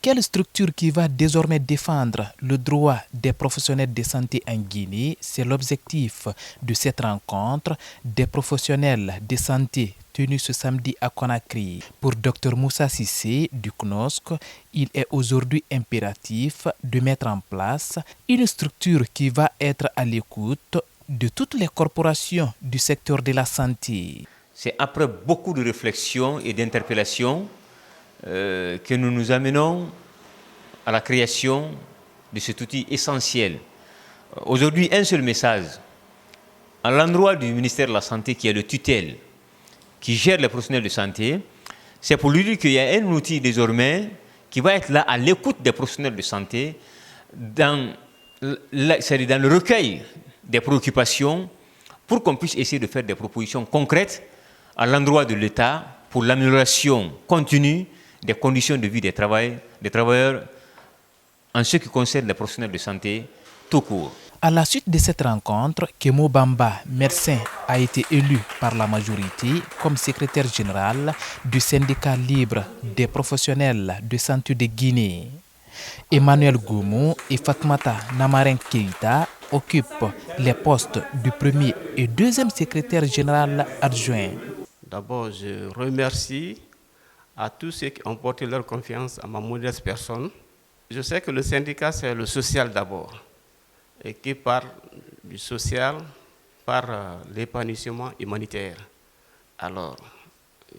quelle structure qui va désormais défendre le droit des professionnels de santé en Guinée? C'est l'objectif de cette rencontre des professionnels de santé tenue ce samedi à Conakry. Pour Dr Moussa Sissé du CNOSC, il est aujourd'hui impératif de mettre en place une structure qui va être à l'écoute de toutes les corporations du secteur de la santé. C'est après beaucoup de réflexions et d'interpellations que nous nous amenons à la création de cet outil essentiel. Aujourd'hui, un seul message à l'endroit du ministère de la Santé qui est le tutelle, qui gère les professionnels de santé, c'est pour lui dire qu'il y a un outil désormais qui va être là à l'écoute des professionnels de santé, c'est-à-dire dans le recueil des préoccupations, pour qu'on puisse essayer de faire des propositions concrètes à l'endroit de l'État pour l'amélioration continue des conditions de vie des travailleurs en ce qui concerne les professionnels de santé tout court. À la suite de cette rencontre, Kemo Bamba, médecin, a été élu par la majorité comme secrétaire général du syndicat libre des professionnels de santé de Guinée. Emmanuel Goumou et Fatmata Namaren Keita occupent les postes du premier et deuxième secrétaire général adjoint. D'abord, je remercie à tous ceux qui ont porté leur confiance à ma modeste personne. Je sais que le syndicat, c'est le social d'abord, et qui parle du social par l'épanouissement humanitaire. Alors,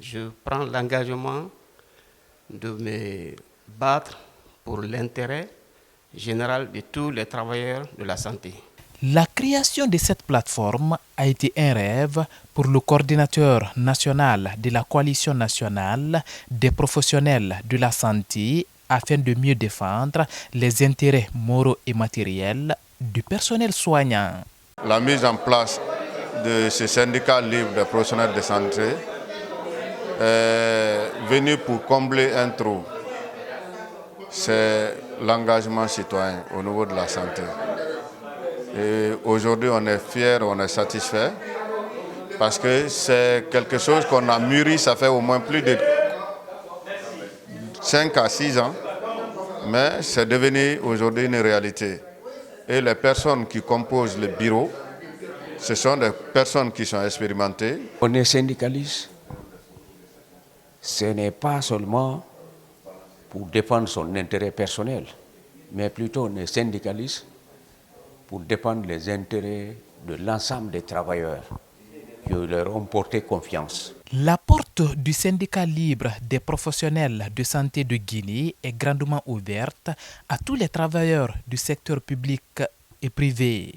je prends l'engagement de me battre pour l'intérêt général de tous les travailleurs de la santé. La création de cette plateforme a été un rêve pour le coordinateur national de la coalition nationale des professionnels de la santé afin de mieux défendre les intérêts moraux et matériels du personnel soignant. La mise en place de ce syndicat libre des professionnels de santé est venue pour combler un trou. C'est l'engagement citoyen au niveau de la santé. Et aujourd'hui, on est fiers, on est satisfait parce que c'est quelque chose qu'on a mûri, ça fait au moins plus de 5 à 6 ans, mais c'est devenu aujourd'hui une réalité. Et les personnes qui composent le bureau, ce sont des personnes qui sont expérimentées. On est syndicaliste. Ce n'est pas seulement pour défendre son intérêt personnel, mais plutôt on est syndicaliste pour défendre les intérêts de l'ensemble des travailleurs qui leur ont porté confiance. La porte du syndicat libre des professionnels de santé de Guinée est grandement ouverte à tous les travailleurs du secteur public et privé.